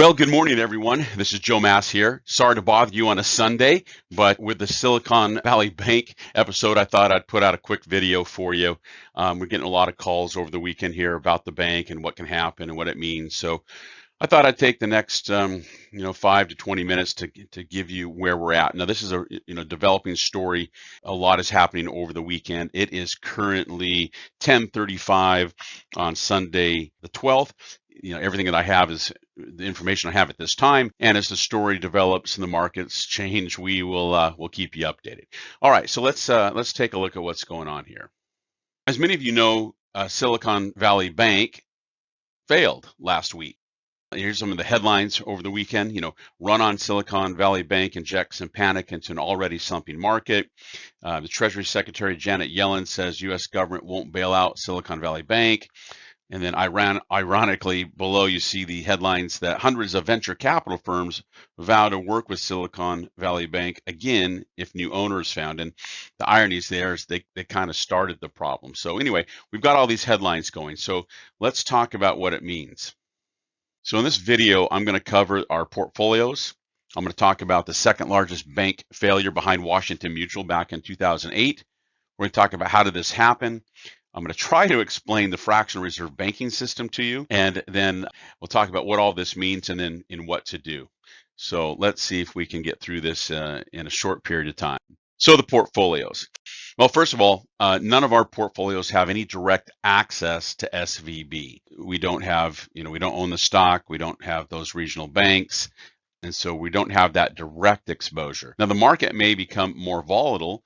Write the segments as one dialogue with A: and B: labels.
A: Well, good morning, everyone. This is Joe Mass here. Sorry to bother you on a Sunday, but with the Silicon Valley Bank episode, I thought I'd put out a quick video for you. We're getting a lot of calls over the weekend here about the bank and what can happen and what it means. So I thought I'd take the next, 5 to 20 minutes to give you where we're at. Now, this is a developing story. A lot is happening over the weekend. It is currently 10:35 on Sunday the 12th. Everything that I have is the information I have at this time, and as the story develops and the markets change, we'll keep you updated. All right, so let's take a look at what's going on here. As many of you know, Silicon Valley Bank failed last week. Here's some of the headlines over the weekend. Run on Silicon Valley Bank injects some panic into an already slumping market. The Treasury Secretary Janet Yellen says U.S. government won't bail out Silicon Valley Bank. And then ironically, below you see the headlines that hundreds of venture capital firms vow to work with Silicon Valley Bank again if new owners found. And the ironies there is they kind of started the problem. So anyway, we've got all these headlines going. So let's talk about what it means. So in this video, I'm going to cover our portfolios. I'm going to talk about the second largest bank failure behind Washington Mutual back in 2008. We're going to talk about how did this happen. I'm going to try to explain the fractional reserve banking system to you, and then we'll talk about what all this means and then in what to do. So let's see if we can get through this in a short period of time. So the portfolios. Well, first of all, none of our portfolios have any direct access to SVB. We don't have, we don't own the stock. We don't have those regional banks. And so we don't have that direct exposure. Now, the market may become more volatile.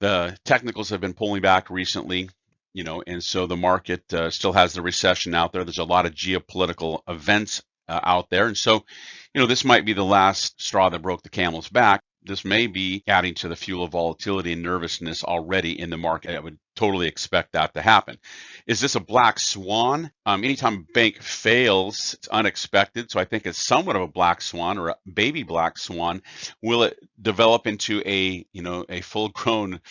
A: The technicals have been pulling back recently. And so the market still has the recession out there. There's a lot of geopolitical events out there. And so, this might be the last straw that broke the camel's back. This may be adding to the fuel of volatility and nervousness already in the market. I would totally expect that to happen. Is this a black swan? Anytime a bank fails, it's unexpected. So I think it's somewhat of a black swan or a baby black swan. Will it develop into a full-grown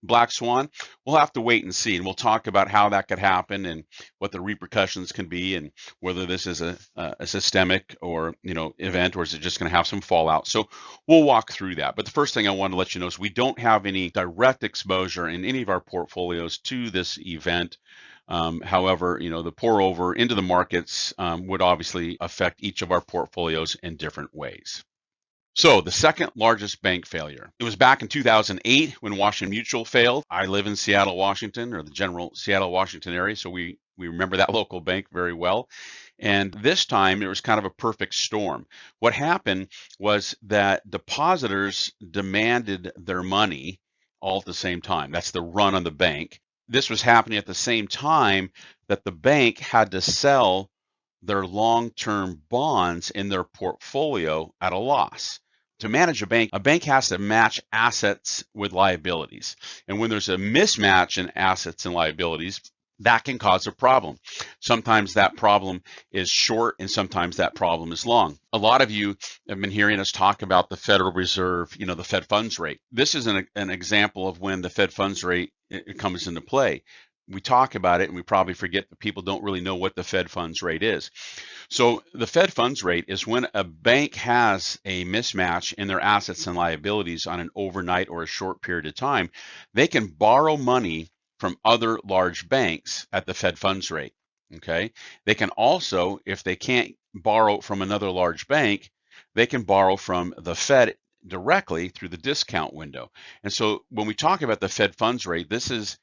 A: black swan? We'll have to wait and see, and we'll talk about how that could happen and what the repercussions can be, and whether this is a systemic or event, or is it just going to have some fallout. So we'll walk through that. But the first thing I want to let you know is we don't have any direct exposure in any of our portfolios to this event. However, the pour over into the markets would obviously affect each of our portfolios in different ways. So the second largest bank failure. It was back in 2008 when Washington Mutual failed. I live in Seattle, Washington, or the general Seattle, Washington area. So we remember that local bank very well. And this time it was kind of a perfect storm. What happened was that depositors demanded their money all at the same time. That's the run on the bank. This was happening at the same time that the bank had to sell their long-term bonds in their portfolio at a loss. To manage a bank has to match assets with liabilities. And when there's a mismatch in assets and liabilities, that can cause a problem. Sometimes that problem is short and sometimes that problem is long. A lot of you have been hearing us talk about the Federal Reserve, the Fed funds rate. This is an example of when the Fed funds rate comes into play. We talk about it and we probably forget that people don't really know what the Fed funds rate is. So the Fed funds rate is when a bank has a mismatch in their assets and liabilities on an overnight or a short period of time. They can borrow money from other large banks at the Fed funds rate. Okay. They can also, if they can't borrow from another large bank, they can borrow from the Fed directly through the discount window. And so when we talk about the Fed funds rate, this is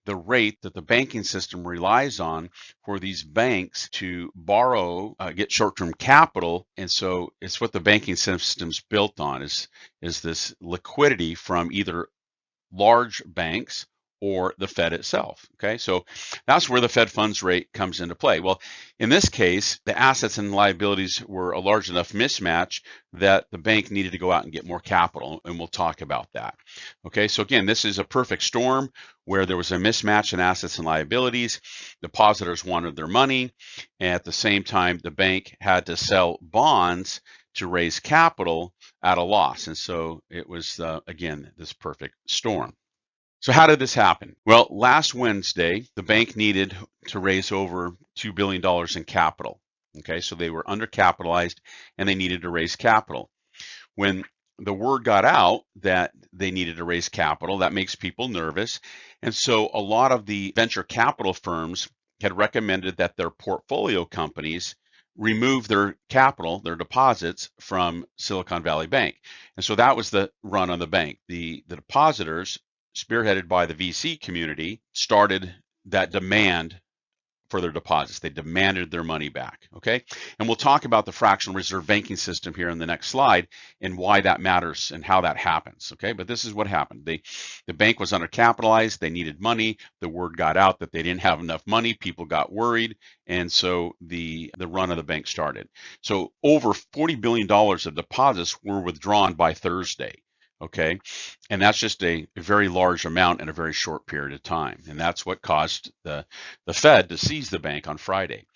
A: the rate that the banking system relies on for these banks to borrow, get short-term capital. And so it's what the banking system's built on is this liquidity from either large banks or the Fed itself. Okay, so that's where the Fed funds rate comes into play. Well, in this case, the assets and liabilities were a large enough mismatch that the bank needed to go out and get more capital, and we'll talk about that. Okay, so again, this is a perfect storm where there was a mismatch in assets and liabilities. Depositors wanted their money, and at the same time, the bank had to sell bonds to raise capital at a loss. And so it was, again, this perfect storm. So how did this happen? Well, last Wednesday, the bank needed to raise over $2 billion in capital. Okay, so they were undercapitalized and they needed to raise capital. When the word got out that they needed to raise capital, that makes people nervous. And so a lot of the venture capital firms had recommended that their portfolio companies remove their capital, their deposits from Silicon Valley Bank. And so that was the run on the bank. The depositors, spearheaded by the VC community, started that demand for their deposits. They demanded their money back, okay? And we'll talk about the fractional reserve banking system here in the next slide and why that matters and how that happens, okay? But this is what happened. The bank was undercapitalized. They needed money. The word got out that they didn't have enough money. People got worried, and so the run of the bank started. So over $40 billion of deposits were withdrawn by Thursday. Okay, and that's just a very large amount in a very short period of time, and that's what caused the Fed to seize the bank on Friday.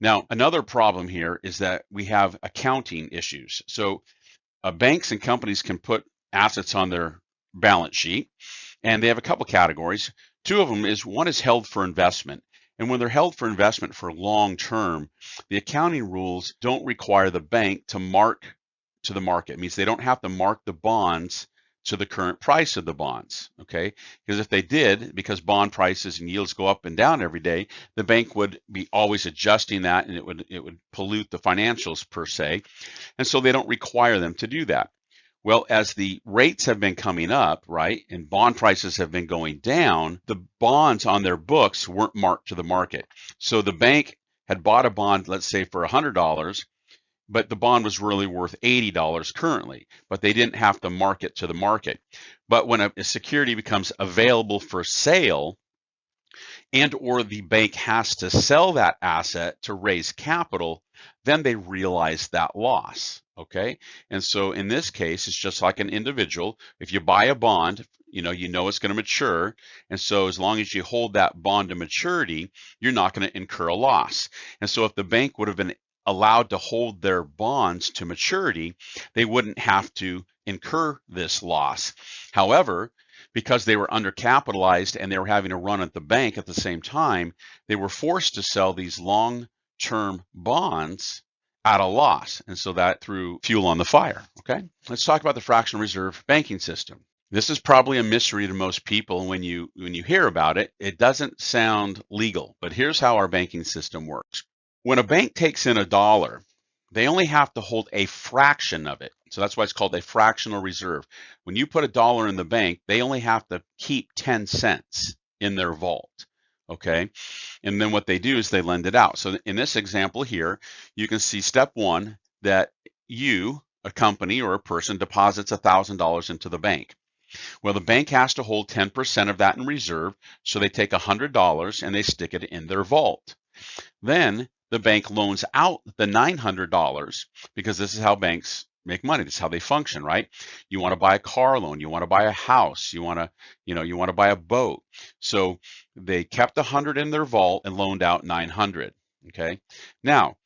A: Now, another problem here is that we have accounting issues. So banks and companies can put assets on their balance sheet, and they have a couple categories. Two of them is, one is held for investment. And when they're held for investment for long term, the accounting rules don't require the bank to mark to the market. It means they don't have to mark the bonds to the current price of the bonds, okay? Because if they did, because bond prices and yields go up and down every day, the bank would be always adjusting that, and it would pollute the financials per se. And so they don't require them to do that. Well, as the rates have been coming up, right, and bond prices have been going down, the bonds on their books weren't marked to the market. So the bank had bought a bond, let's say for $100, but the bond was really worth $80 currently, but they didn't have to mark it to the market. But when a security becomes available for sale, and or the bank has to sell that asset to raise capital, then they realize that loss, okay? And so in this case, it's just like an individual. If you buy a bond, you know it's going to mature, and so as long as you hold that bond to maturity, you're not going to incur a loss. And so if the bank would have been allowed to hold their bonds to maturity, they wouldn't have to incur this loss. However, because they were undercapitalized and they were having a run at the bank at the same time, they were forced to sell these long-term bonds at a loss. And so that threw fuel on the fire, okay? Let's talk about the fractional reserve banking system. This is probably a mystery to most people. When you hear about it, it doesn't sound legal, but here's how our banking system works. When a bank takes in $1, they only have to hold a fraction of it. So that's why it's called a fractional reserve. When you put $1 in the bank, they only have to keep 10 cents in their vault, okay? And then what they do is they lend it out. So in this example here, you can see step one, that you, a company or a person, deposits $1,000 into the bank. Well, the bank has to hold 10% of that in reserve, so they take $100 and they stick it in their vault. Then the bank loans out the $900, because this is how banks make money. This is how they function, right? You want to buy a car loan, you want to buy a house, you want to buy a boat. So they kept 100 in their vault and loaned out 900. Okay. Now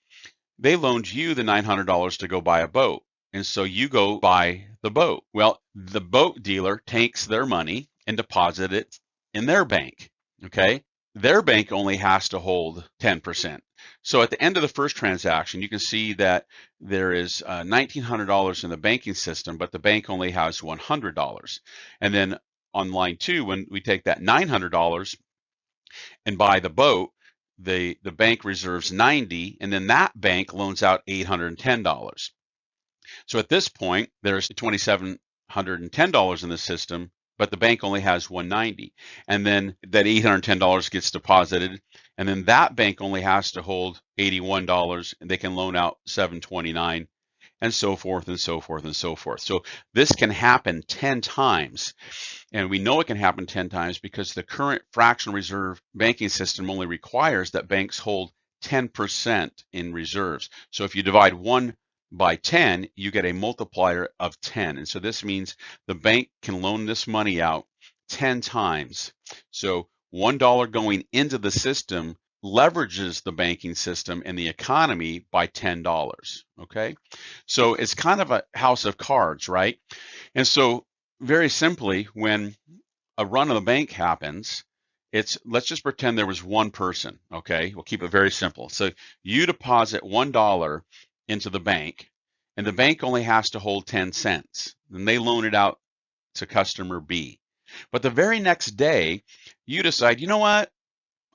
A: they loaned you the $900 to go buy a boat, and so you go buy the boat. Well, the boat dealer takes their money and deposits it in their bank. Okay. Their bank only has to hold 10%. So at the end of the first transaction, you can see that there is $1,900 in the banking system, but the bank only has $100. And then on line two, when we take that $900 and buy the boat, the bank reserves 90, and then that bank loans out $810. So at this point, there's $2,710 in the system, but the bank only has 190, and then that $810 gets deposited, and then that bank only has to hold $81, and they can loan out $729, and so forth and so forth and so forth. So this can happen 10 times, and we know it can happen 10 times because the current fractional reserve banking system only requires that banks hold 10% in reserves. So if you divide 1 by 10, you get a multiplier of 10. And so this means the bank can loan this money out 10 times. So $1 going into the system leverages the banking system and the economy by $10. Okay. So it's kind of a house of cards, right? And so very simply, when a run of the bank happens, let's just pretend there was one person, okay? We'll keep it very simple. So you deposit $1 into the bank, and the bank only has to hold 10 cents. Then they loan it out to customer B. But the very next day, you decide, you know what?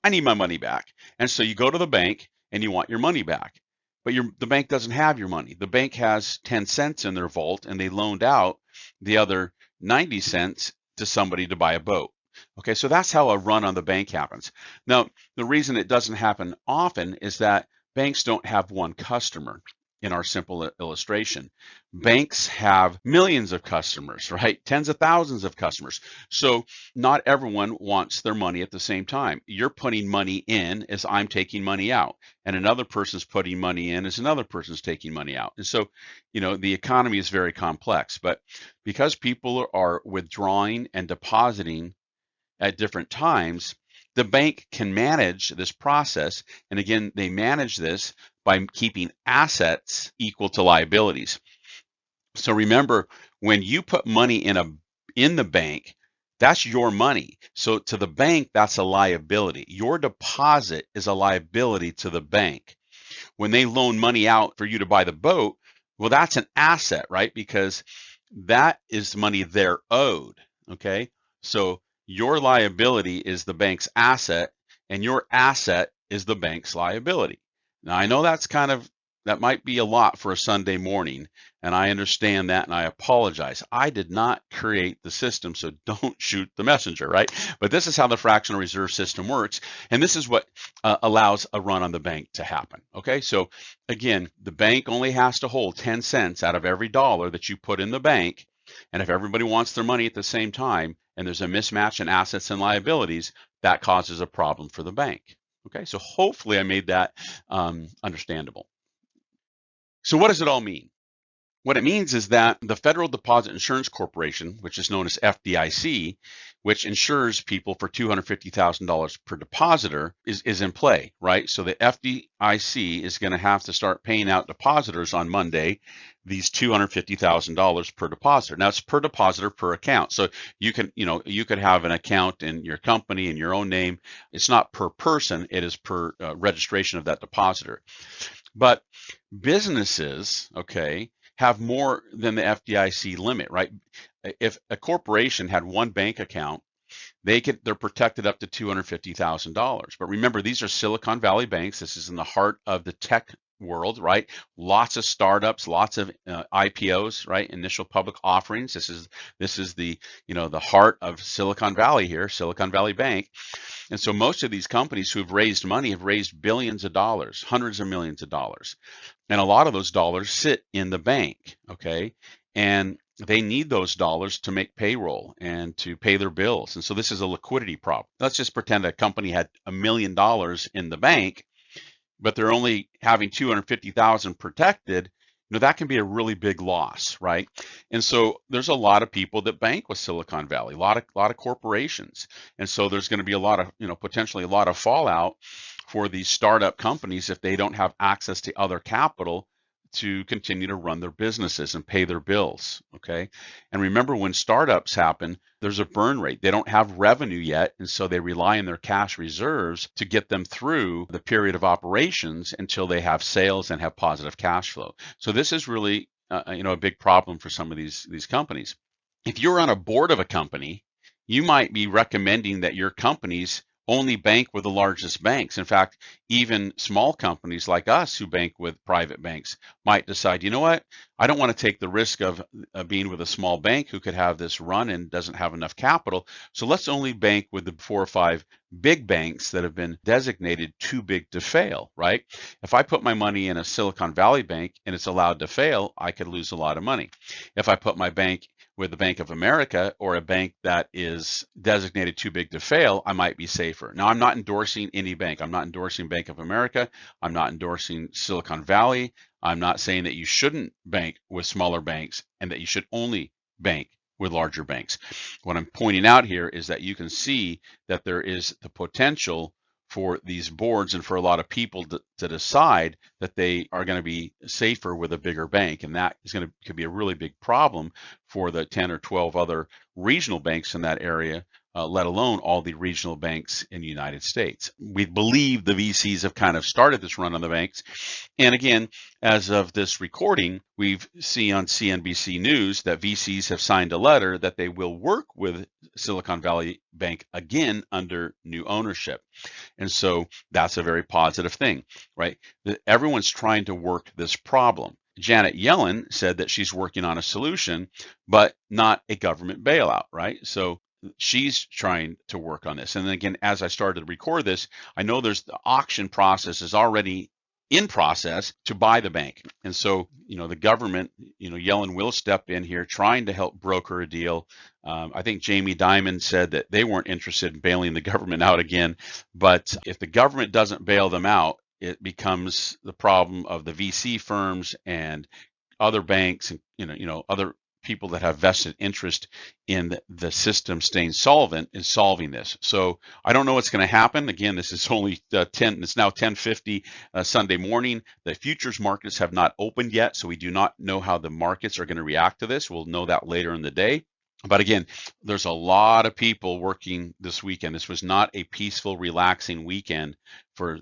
A: I need my money back. And so you go to the bank and you want your money back. But the bank doesn't have your money. The bank has 10 cents in their vault, and they loaned out the other 90 cents to somebody to buy a boat. Okay, so that's how a run on the bank happens. Now, the reason it doesn't happen often is that banks don't have one customer. In our simple illustration, banks have millions of customers, right? Tens of thousands of customers. So not everyone wants their money at the same time. You're putting money in as I'm taking money out, and another person's putting money in as another person's taking money out. And so, the economy is very complex, but because people are withdrawing and depositing at different times, the bank can manage this process. And again, they manage this by keeping assets equal to liabilities. So remember, when you put money in the bank, that's your money. So to the bank, that's a liability. Your deposit is a liability to the bank. When they loan money out for you to buy the boat, well, that's an asset, right? Because that is money they're owed, okay? So your liability is the bank's asset, and your asset is the bank's liability. Now, I know that might be a lot for a Sunday morning, and I understand that, and I apologize. I did not create the system, so don't shoot the messenger, right? But this is how the fractional reserve system works, and this is what allows a run on the bank to happen, okay? So again, the bank only has to hold 10 cents out of every dollar that you put in the bank, and if everybody wants their money at the same time, and there's a mismatch in assets and liabilities, that causes a problem for the bank. Okay, so hopefully I made that understandable. So what does it all mean? What it means is that the Federal Deposit Insurance Corporation, which is known as FDIC, which insures people for $250,000 per depositor, is in play, right? So the FDIC is going to have to start paying out depositors on Monday these $250,000 per depositor. Now it's per depositor per account. So you could have an account in your company in your own name. It's not per person, it is per registration of that depositor. But businesses, okay, have more than the FDIC limit, right? If a corporation had one bank account, they're protected up to $250,000. But remember, these are Silicon Valley banks. This is in the heart of the tech world, right? Lots of startups, lots of IPOs, right? Initial public offerings. This is the the heart of Silicon Valley here, Silicon Valley Bank. And so most of these companies who've raised money have raised billions of dollars, hundreds of millions of dollars. And a lot of those dollars sit in the bank, okay? And they need those dollars to make payroll and to pay their bills. And so this is a liquidity problem. Let's just pretend a company had $1 million in the bank, but they're only having 250,000 protected. That can be a really big loss, right? And so there's a lot of people that bank with Silicon Valley, a lot of corporations. And so there's going to be a lot of, potentially a lot of fallout for these startup companies if they don't have access to other capital to continue to run their businesses and pay their bills, okay? And remember, when startups happen, there's a burn rate. They don't have revenue yet, and so they rely on their cash reserves to get them through the period of operations until they have sales and have positive cash flow. So this is really, a big problem for some of these companies. If you're on a board of a company, you might be recommending that your companies only bank with the largest banks. In fact, even small companies like us who bank with private banks might decide, you know what, I don't want to take the risk of being with a small bank who could have this run and doesn't have enough capital. So let's only bank with the 4 or 5 big banks that have been designated too big to fail, right? If I put my money in a Silicon Valley bank and it's allowed to fail, I could lose a lot of money. If I put my bank with the Bank of America or a bank that is designated too big to fail, I might be safer. Now, I'm not endorsing any bank. I'm not endorsing Bank of America. I'm not endorsing Silicon Valley. I'm not saying that you shouldn't bank with smaller banks and that you should only bank with larger banks. What I'm pointing out here is that you can see that there is the potential for these boards and for a lot of people to decide that they are going to be safer with a bigger bank, and that is could be a really big problem for the 10 or 12 other regional banks in that area let alone all the regional banks in the United States. We believe the VCs have kind of started this run on the banks. And again, as of this recording, we've seen on CNBC News that VCs have signed a letter that they will work with Silicon Valley Bank again under new ownership. And so that's a very positive thing, right? Everyone's trying to work this problem. Janet Yellen said that she's working on a solution, but not a government bailout, right? So she's trying to work on this. And then again, as I started to record this, I know there's the auction process is already in process to buy the bank. And so, the government, Yellen will step in here trying to help broker a deal. I think Jamie Dimon said that they weren't interested in bailing the government out again. But if the government doesn't bail them out, it becomes the problem of the VC firms and other banks and other people that have vested interest in the system staying solvent is solving this. So I don't know what's going to happen. Again, this is only it's now 10:50 Sunday morning. The futures markets have not opened yet, so we do not know how the markets are going to react to this. We'll know that later in the day. But again, there's a lot of people working this weekend. This was not a peaceful, relaxing weekend for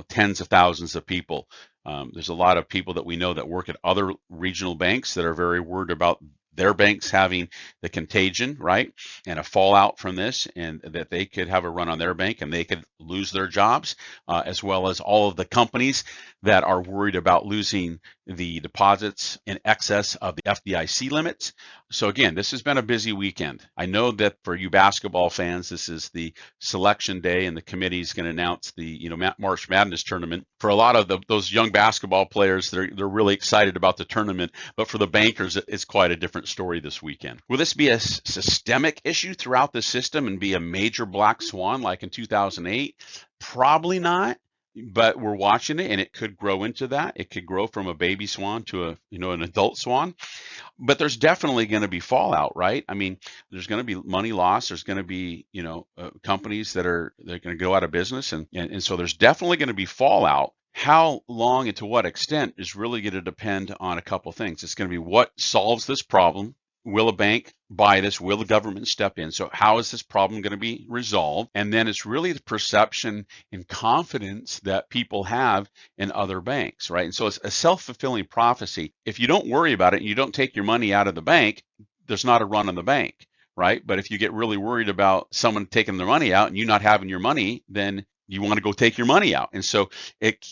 A: tens of thousands of people. There's a lot of people that we know that work at other regional banks that are very worried about their banks having the contagion, right? And a fallout from this, and that they could have a run on their bank and they could lose their jobs, as well as all of the companies that are worried about losing the deposits in excess of the FDIC limits. So again, this has been a busy weekend. I know that for you basketball fans, this is the selection day and the committee is going to announce the March Madness tournament. For a lot of those young basketball players, they're really excited about the tournament, but for the bankers, it's quite a different story this weekend. Will this be a systemic issue throughout the system and be a major black swan like in 2008? Probably not. But we're watching it, and it could grow into that. It could grow from a baby swan to an adult swan. But there's definitely going to be fallout, right? I mean, there's going to be money loss. There's going to be companies they're going to go out of business, and so there's definitely going to be fallout. How long and to what extent is really going to depend on a couple things. It's going to be what solves this problem. Will a bank buy this? Will the government step in? So how is this problem going to be resolved? And then it's really the perception and confidence that people have in other banks, right? And so it's a self-fulfilling prophecy. If you don't worry about it and you don't take your money out of the bank, there's not a run on the bank, right? But if you get really worried about someone taking their money out and you not having your money, then you want to go take your money out. And so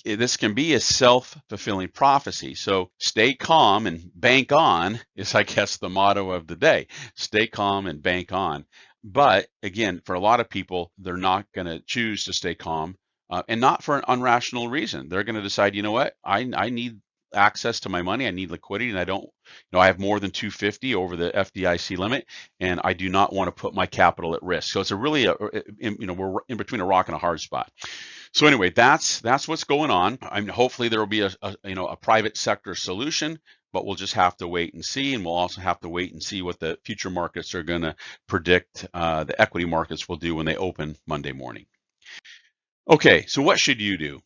A: this can be a self-fulfilling prophecy. So stay calm and bank on is, I guess, the motto of the day. Stay calm and bank on. But again, for a lot of people, they're not going to choose to stay calm and not for an unrational reason. They're going to decide, you know what, I need access to my money. I need liquidity, and I don't, I have more than 250 over the FDIC limit, and I do not want to put my capital at risk. So it's we're in between a rock and a hard spot. So anyway, that's what's going on. Hopefully there will be a private sector solution, but we'll just have to wait and see, and we'll also have to wait and see what the future markets are going to predict the equity markets will do when they open Monday morning. Okay, so what should you do?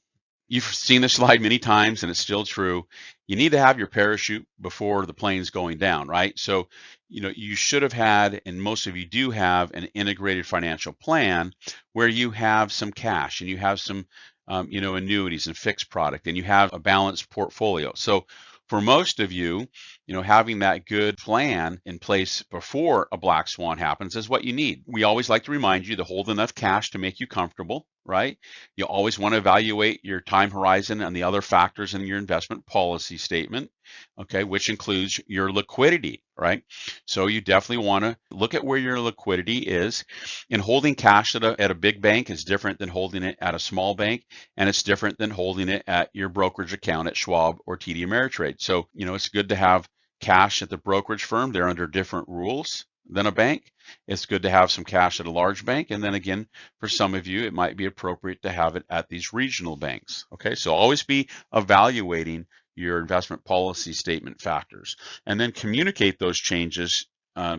A: You've seen this slide many times, and it's still true. You need to have your parachute before the plane's going down, right? So, you should have had, and most of you do have, an integrated financial plan where you have some cash and you have some, annuities and fixed product, and you have a balanced portfolio. So for most of you, having that good plan in place before a black swan happens is what you need. We always like to remind you to hold enough cash to make you comfortable, right? You always want to evaluate your time horizon and the other factors in your investment policy statement, okay, which includes your liquidity, right? So you definitely want to look at where your liquidity is. And holding cash at a big bank is different than holding it at a small bank, and it's different than holding it at your brokerage account at Schwab or TD Ameritrade. So, it's good to have cash at the brokerage firm. They're under different rules than a bank. It's good to have some cash at a large bank. And then again, for some of you, it might be appropriate to have it at these regional banks. Okay, so always be evaluating your investment policy statement factors, and then communicate those changes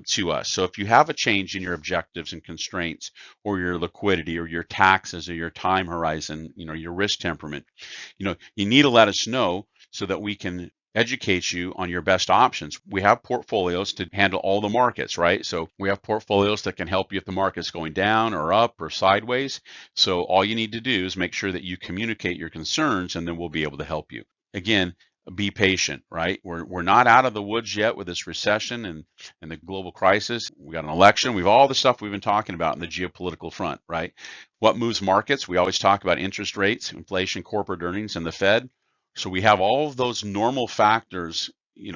A: to us. So if you have a change in your objectives and constraints, or your liquidity, or your taxes, or your time horizon, your risk temperament, you need to let us know so that we can educate you on your best options. We have portfolios to handle all the markets, right? So we have portfolios that can help you if the market's going down or up or sideways. So all you need to do is make sure that you communicate your concerns, and then we'll be able to help you. Again, be patient, right? We're not out of the woods yet with this recession and the global crisis. We got an election. We've all the stuff we've been talking about in the geopolitical front, right? What moves markets? We always talk about interest rates, inflation, corporate earnings, and the Fed. So we have all of those normal factors,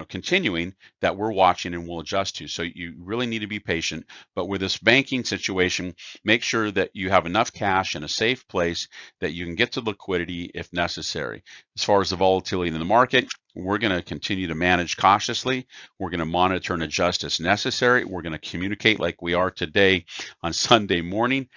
A: continuing that we're watching and will adjust to. So you really need to be patient. But with this banking situation, make sure that you have enough cash in a safe place that you can get to liquidity if necessary. As far as the volatility in the market, we're going to continue to manage cautiously. We're going to monitor and adjust as necessary. We're going to communicate like we are today on Sunday morning.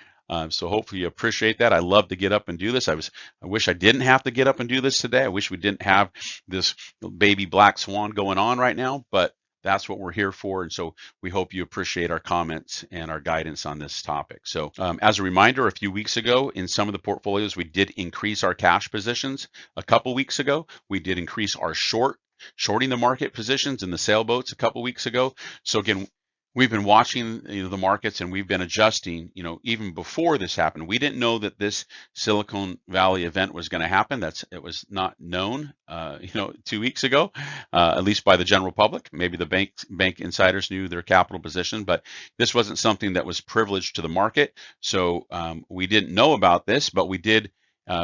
A: So hopefully you appreciate that. I love to get up and do this. I wish I didn't have to get up and do this today. I wish we didn't have this baby black swan going on right now, but that's what we're here for. And so we hope you appreciate our comments and our guidance on this topic. So as a reminder, a few weeks ago in some of the portfolios, we did increase our cash positions. A couple weeks ago, we did increase our shorting the market positions in the sailboats a couple weeks ago. So again, we've been watching the markets, and we've been adjusting, even before this happened. We didn't know that this Silicon Valley event was going to happen. It was not known, 2 weeks ago, at least by the general public. Maybe the bank insiders knew their capital position, but this wasn't something that was privileged to the market. So we didn't know about this, but we did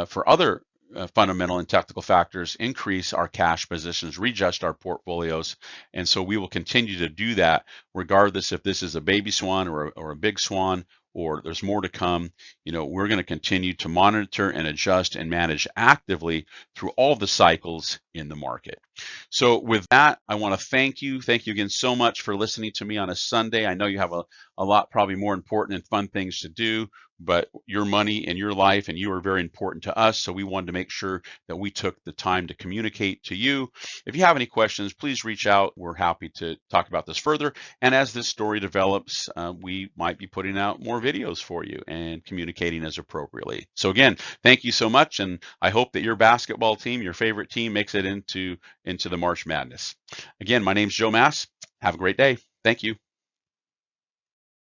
A: for other fundamental and technical factors, increase our cash positions, readjust our portfolios. And so we will continue to do that regardless if this is a baby swan or a big swan, or there's more to come. We're going to continue to monitor and adjust and manage actively through all the cycles in the market. So with that, I want to thank you. Thank you again so much for listening to me on a Sunday. I know you have a lot probably more important and fun things to do, but your money and your life and you are very important to us. So we wanted to make sure that we took the time to communicate to you. If you have any questions, please reach out. We're happy to talk about this further. And as this story develops, we might be putting out more videos for you and communicating as appropriately. So again, thank you so much. And I hope that your basketball team, your favorite team, makes it into the March Madness. Again, my name's Joe Mass. Have a great day. Thank you.